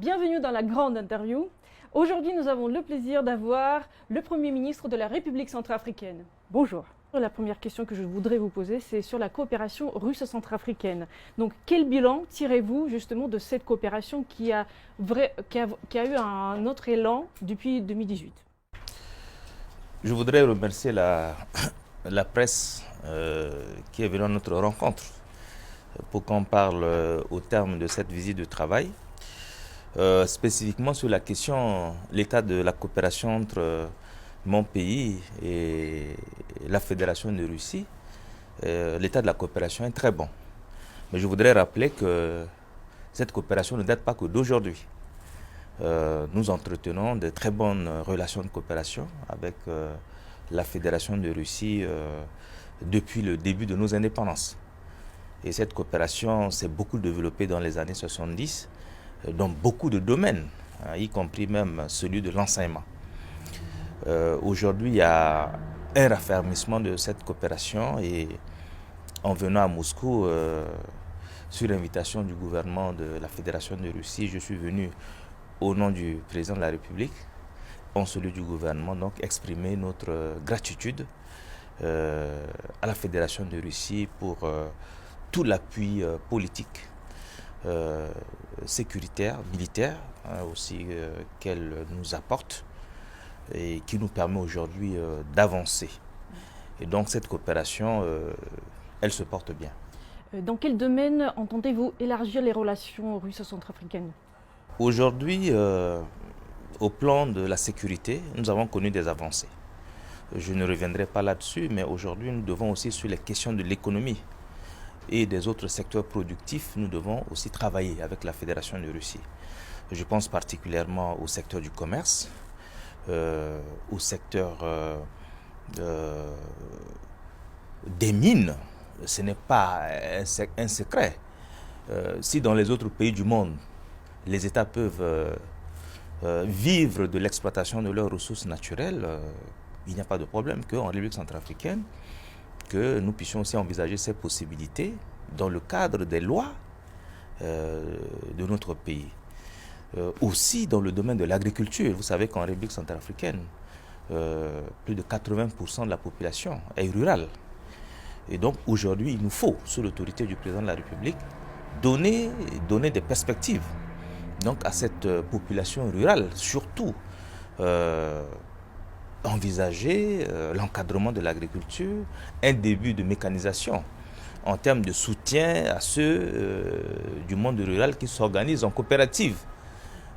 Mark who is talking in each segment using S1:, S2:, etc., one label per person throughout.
S1: bienvenue dans la grande interview. Aujourd'hui, nous avons le plaisir d'avoir le Premier ministre de la République centrafricaine. Bonjour. La première question que je voudrais vous poser, c'est sur la coopération russo-centrafricaine. Donc, quel bilan tirez-vous justement de cette coopération qui a eu un autre élan depuis 2018?
S2: Je voudrais remercier la presse qui est venue à notre rencontre pour qu'on parle au terme de cette visite de travail, spécifiquement sur la question, l'état de la coopération entre mon pays et la Fédération de Russie. L'état de la coopération est très bon. Mais je voudrais rappeler que cette coopération ne date pas que d'aujourd'hui. Nous entretenons de très bonnes relations de coopération avec la Fédération de Russie depuis le début de nos indépendances. Et cette coopération s'est beaucoup développée dans les années 70, dans beaucoup de domaines, y compris même celui de l'enseignement. Aujourd'hui, il y a un raffermissement de cette coopération et en venant à Moscou, sur l'invitation du gouvernement de la Fédération de Russie, je suis venu au nom du président de la République, en celui du gouvernement, donc exprimer notre gratitude à la Fédération de Russie pour tout l'appui politique, sécuritaire, militaire aussi qu'elle nous apporte et qui nous permet aujourd'hui d'avancer. Et donc cette coopération, elle se porte bien.
S1: Dans quel domaine entendez-vous élargir les relations russo-centrafricaines?
S2: Aujourd'hui, au plan de la sécurité, nous avons connu des avancées. Je ne reviendrai pas là-dessus, mais aujourd'hui, nous devons aussi sur les questions de l'économie et des autres secteurs productifs, nous devons aussi travailler avec la Fédération de Russie. Je pense particulièrement au secteur du commerce, au secteur des mines. Ce n'est pas un secret. Si dans les autres pays du monde, les États peuvent vivre de l'exploitation de leurs ressources naturelles, il n'y a pas de problème qu'en République centrafricaine, que nous puissions aussi envisager ces possibilités dans le cadre des lois de notre pays. Aussi dans le domaine de l'agriculture, vous savez qu'en République centrafricaine, plus de 80% de la population est rurale. Et donc aujourd'hui, il nous faut, sous l'autorité du président de la République, donner des perspectives donc, à cette population rurale, surtout envisager l'encadrement de l'agriculture, un début de mécanisation en termes de soutien à ceux du monde rural qui s'organisent en coopérative.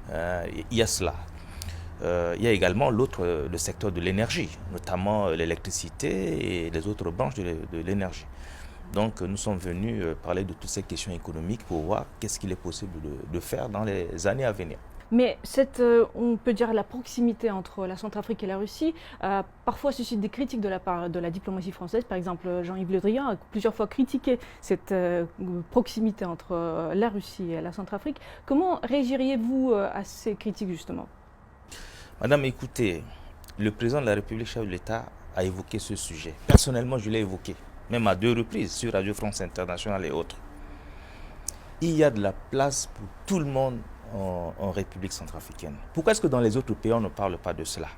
S2: Il y a cela. Il y a également le secteur de l'énergie, notamment l'électricité et les autres branches de l'énergie. Donc nous sommes venus parler de toutes ces questions économiques pour voir qu'est-ce qu'il est possible de faire dans les années à venir.
S1: Mais on peut dire la proximité entre la Centrafrique et la Russie parfois suscite des critiques de la part de la diplomatie française. Par exemple, Jean-Yves Le Drian a plusieurs fois critiqué cette proximité entre la Russie et la Centrafrique. Comment réagiriez-vous à ces critiques justement?
S2: Madame, écoutez, le président de la République, chef de l'État, a évoqué ce sujet. Personnellement, je l'ai évoqué, même à 2 reprises sur Radio France Internationale et autres. Il y a de la place pour tout le monde en République centrafricaine. Pourquoi est-ce que dans les autres pays, on ne parle pas de cela?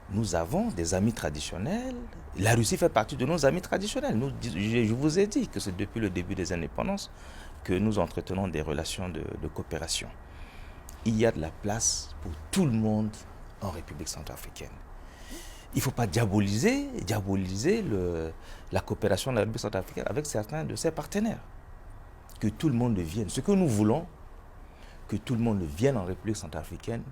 S2: Nous avons des amis traditionnels. La Russie fait partie de nos amis traditionnels. Je vous ai dit que c'est depuis le début des indépendances que nous entretenons des relations de coopération. Il y a de la place pour tout le monde en République centrafricaine. Il ne faut pas diaboliser la coopération de la République centrafricaine avec certains de ses partenaires. Que tout le monde vienne. Ce que nous voulons, que tout le monde vienne en République centrafricaine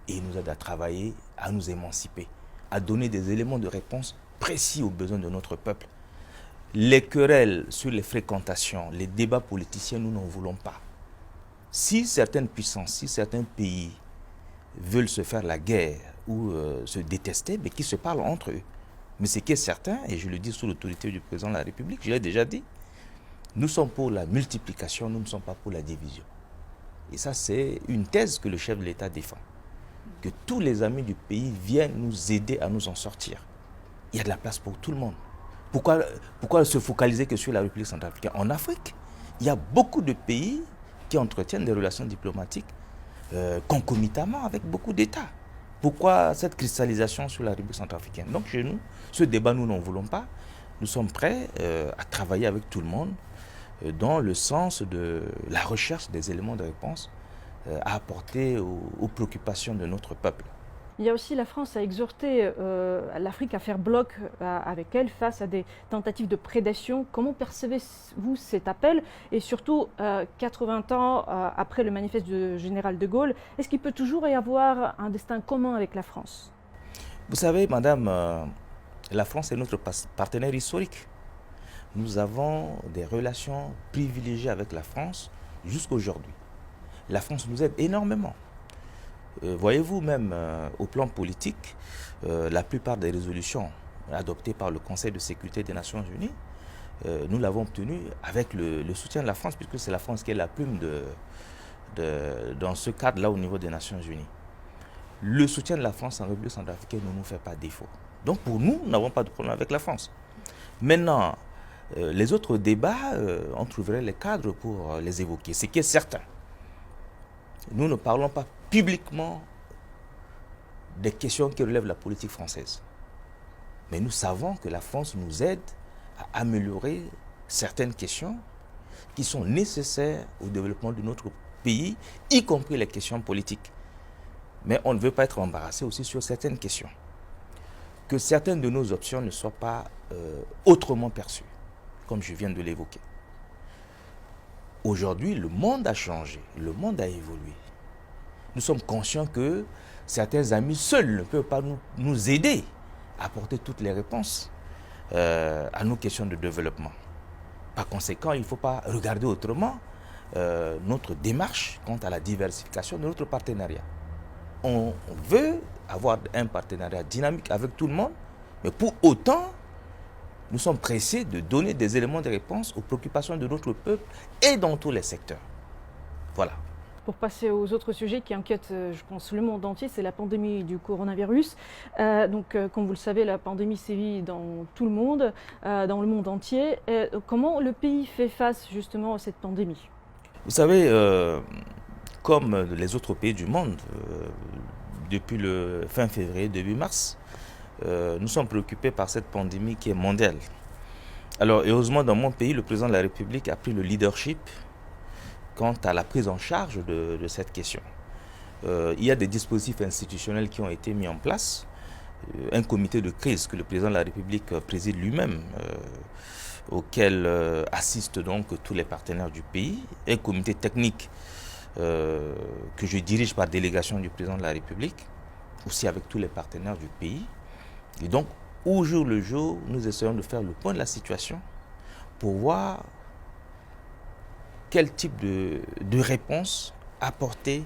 S2: et nous aide à travailler, à nous émanciper, à donner des éléments de réponse précis aux besoins de notre peuple. Les querelles sur les fréquentations, les débats politiciens, nous n'en voulons pas. Si certaines puissances, si certains pays veulent se faire la guerre ou se détester, mais qu'ils se parlent entre eux. Mais ce qui est certain, et je le dis sous l'autorité du président de la République, je l'ai déjà dit, nous sommes pour la multiplication, nous ne sommes pas pour la division. Et ça, c'est une thèse que le chef de l'État défend. Que tous les amis du pays viennent nous aider à nous en sortir. Il y a de la place pour tout le monde. Pourquoi se focaliser que sur la République centrafricaine? En Afrique, il y a beaucoup de pays qui entretiennent des relations diplomatiques concomitamment avec beaucoup d'États. Pourquoi cette cristallisation sur la République centrafricaine? Donc chez nous, ce débat, nous n'en voulons pas. Nous sommes prêts à travailler avec tout le monde dans le sens de la recherche des éléments de réponse à apporter aux préoccupations de notre peuple.
S1: Il y a aussi la France a exhorté l'Afrique à faire bloc avec elle face à des tentatives de prédation. Comment percevez-vous cet appel? Et surtout, 80 ans après le manifeste du général de Gaulle, est-ce qu'il peut toujours y avoir un destin commun avec la France?
S2: Vous savez, madame, la France est notre partenaire historique. Nous avons des relations privilégiées avec la France jusqu'aujourd'hui. La France nous aide énormément. Voyez-vous, même au plan politique, la plupart des résolutions adoptées par le Conseil de sécurité des Nations Unies, nous l'avons obtenu avec le soutien de la France, puisque c'est la France qui est la plume dans ce cadre-là au niveau des Nations Unies. Le soutien de la France en République centrafricaine ne nous fait pas défaut. Donc pour nous, nous n'avons pas de problème avec la France. Maintenant, les autres débats, on trouverait les cadres pour les évoquer. Ce qui est certain, nous ne parlons pas publiquement des questions qui relèvent de la politique française. Mais nous savons que la France nous aide à améliorer certaines questions qui sont nécessaires au développement de notre pays, y compris les questions politiques. Mais on ne veut pas être embarrassé aussi sur certaines questions. Que certaines de nos options ne soient pas autrement perçues, comme je viens de l'évoquer. Aujourd'hui, le monde a changé, le monde a évolué. Nous sommes conscients que certains amis seuls ne peuvent pas nous aider à apporter toutes les réponses à nos questions de développement. Par conséquent, il ne faut pas regarder autrement notre démarche quant à la diversification de notre partenariat. On veut avoir un partenariat dynamique avec tout le monde, mais pour autant, nous sommes pressés de donner des éléments de réponse aux préoccupations de notre peuple et dans tous les secteurs. Voilà.
S1: Pour passer aux autres sujets qui inquiètent, je pense, le monde entier, c'est la pandémie du coronavirus. Comme vous le savez, la pandémie sévit dans tout le monde entier. Comment le pays fait face justement à cette pandémie?
S2: Vous savez, comme les autres pays du monde, depuis le fin février, début mars, nous sommes préoccupés par cette pandémie qui est mondiale. Alors, heureusement, dans mon pays, le président de la République a pris le leadership quant à la prise en charge de cette question. Il y a des dispositifs institutionnels qui ont été mis en place. Un comité de crise que le président de la République préside lui-même, auquel assistent donc tous les partenaires du pays. Un comité technique que je dirige par délégation du président de la République, aussi avec tous les partenaires du pays. Et donc, au jour le jour, nous essayons de faire le point de la situation pour voir quel type de réponse apporter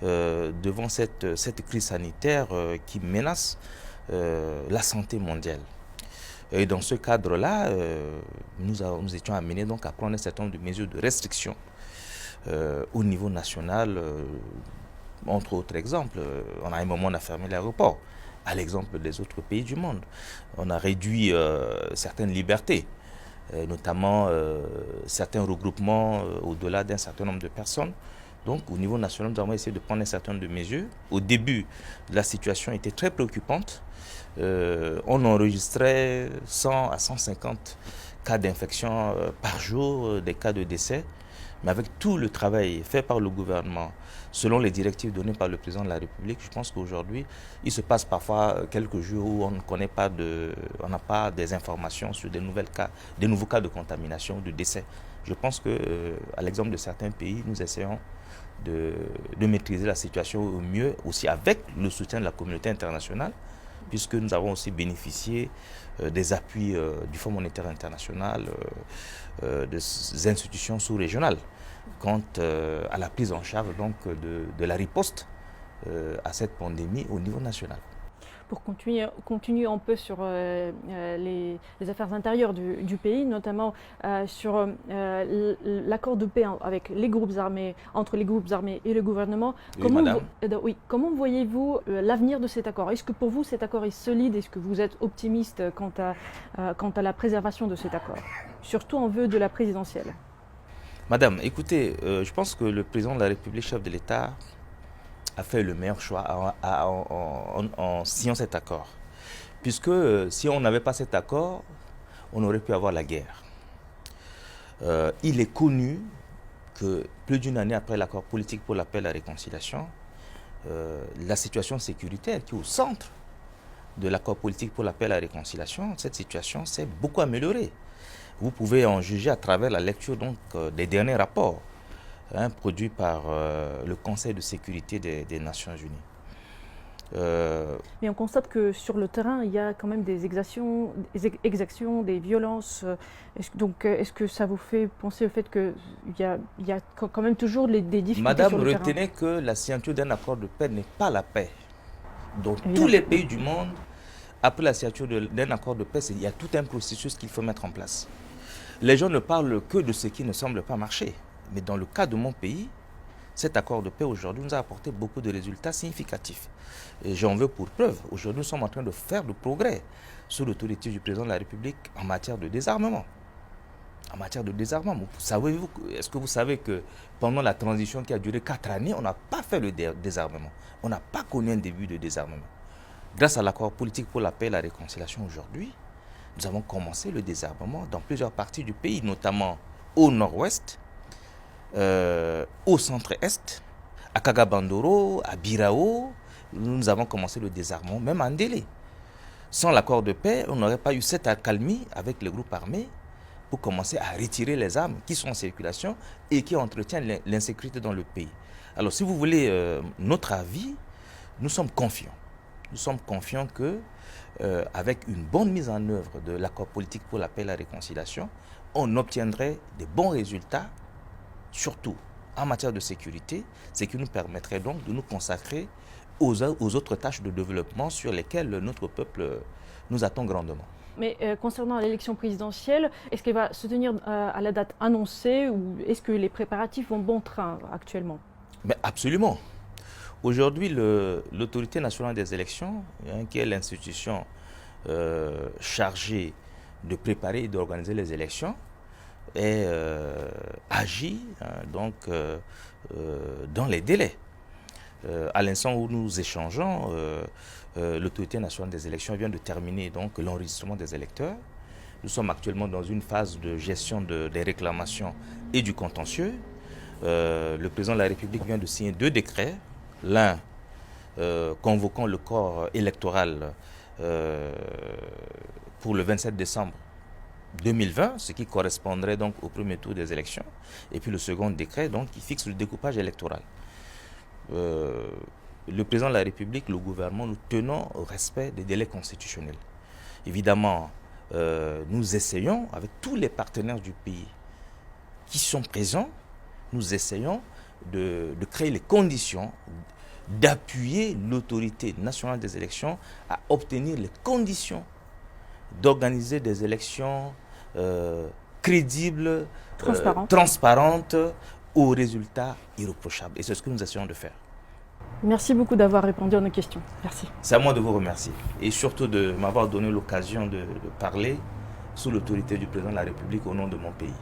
S2: devant cette crise sanitaire qui menace la santé mondiale. Et dans ce cadre-là, nous étions amenés donc à prendre un certain nombre de mesures de restriction au niveau national. Entre autres exemples, on a un moment on a fermé l'aéroport, à l'exemple des autres pays du monde. On a réduit certaines libertés, notamment certains regroupements au-delà d'un certain nombre de personnes. Donc au niveau national, nous avons essayé de prendre un certain nombre de mesures. Au début, la situation était très préoccupante. On enregistrait 100 à 150 cas d'infection par jour, des cas de décès. Mais avec tout le travail fait par le gouvernement, selon les directives données par le président de la République, je pense qu'aujourd'hui, il se passe parfois quelques jours où on ne connaît pas on n'a pas des informations sur des nouveaux cas de contamination ou de décès. Je pense que, à l'exemple de certains pays, nous essayons de maîtriser la situation au mieux, aussi avec le soutien de la communauté internationale, puisque nous avons aussi bénéficié des appuis du Fonds monétaire international, des institutions sous-régionales, quant à la prise en charge donc, de la riposte à cette pandémie au niveau national.
S1: Pour continuer un peu sur les affaires intérieures du pays, notamment sur l'accord de paix avec les groupes armés, entre les groupes armés et le gouvernement.
S2: Oui,
S1: comment voyez-vous l'avenir de cet accord? Est-ce que pour vous cet accord est solide? Est-ce que vous êtes optimiste quant à la préservation de cet accord, surtout en vue de la présidentielle?
S2: Madame, écoutez, je pense que le président de la République, chef de l'État, a fait le meilleur choix en signant cet accord. Puisque si on n'avait pas cet accord, on aurait pu avoir la guerre. Il est connu que plus d'une année après l'accord politique pour la paix et la réconciliation, la situation sécuritaire qui est au centre de l'accord politique pour la paix et la réconciliation, cette situation s'est beaucoup améliorée. Vous pouvez en juger à travers la lecture donc, des derniers rapports produits par le Conseil de sécurité des Nations Unies.
S1: Mais on constate que sur le terrain, il y a quand même des exactions, des violences. Est-ce que ça vous fait penser au fait qu'il y a quand même toujours des difficultés
S2: Madame,
S1: sur le terrain?
S2: retenez que la signature d'un accord de paix n'est pas la paix. Dans
S1: Évidemment.
S2: tous les pays du monde, après la signature d'un accord de paix, il y a tout un processus qu'il faut mettre en place. Les gens ne parlent que de ce qui ne semble pas marcher. Mais dans le cas de mon pays, cet accord de paix aujourd'hui nous a apporté beaucoup de résultats significatifs. Et j'en veux pour preuve. Aujourd'hui, nous sommes en train de faire du progrès sous l'autorité du président de la République en matière de désarmement. En matière de désarmement, est-ce que vous savez que pendant la transition qui a duré 4 années, on n'a pas fait le désarmement. On n'a pas connu un début de désarmement. Grâce à l'accord politique pour la paix et la réconciliation aujourd'hui, nous avons commencé le désarmement dans plusieurs parties du pays, notamment au nord-ouest, au centre-est, à Kagabandoro, à Birao. Nous avons commencé le désarmement, même en délai. Sans l'accord de paix, on n'aurait pas eu cette accalmie avec les groupes armés pour commencer à retirer les armes qui sont en circulation et qui entretiennent l'insécurité dans le pays. Alors, si vous voulez notre avis, nous sommes confiants. Nous sommes confiants que, avec une bonne mise en œuvre de l'accord politique pour la paix et la réconciliation, on obtiendrait des bons résultats, surtout en matière de sécurité, ce qui nous permettrait donc de nous consacrer aux autres tâches de développement sur lesquelles notre peuple nous attend grandement.
S1: Mais concernant l'élection présidentielle, est-ce qu'elle va se tenir à la date annoncée ou est-ce que les préparatifs vont bon train actuellement?
S2: Mais absolument. Aujourd'hui, l'autorité nationale des élections, qui est l'institution chargée de préparer et d'organiser les élections, agit dans les délais. À l'instant où nous échangeons, l'autorité nationale des élections vient de terminer donc l'enregistrement des électeurs. Nous sommes actuellement dans une phase de gestion des réclamations et du contentieux. Le président de la République vient de signer 2 décrets. L'un convoquant le corps électoral pour le 27 décembre 2020, ce qui correspondrait donc au premier tour des élections. Et puis le second décret donc, qui fixe le découpage électoral. Le président de la République, le gouvernement, nous tenons au respect des délais constitutionnels. Évidemment, nous essayons, avec tous les partenaires du pays qui sont présents, nous essayons de créer les conditions, d'appuyer l'autorité nationale des élections à obtenir les conditions d'organiser des élections crédibles, transparentes, aux résultats irréprochables. Et c'est ce que nous essayons de faire.
S1: Merci beaucoup d'avoir répondu à nos questions. Merci.
S2: C'est à moi de vous remercier. Et surtout de m'avoir donné l'occasion de parler sous l'autorité du président de la République au nom de mon pays.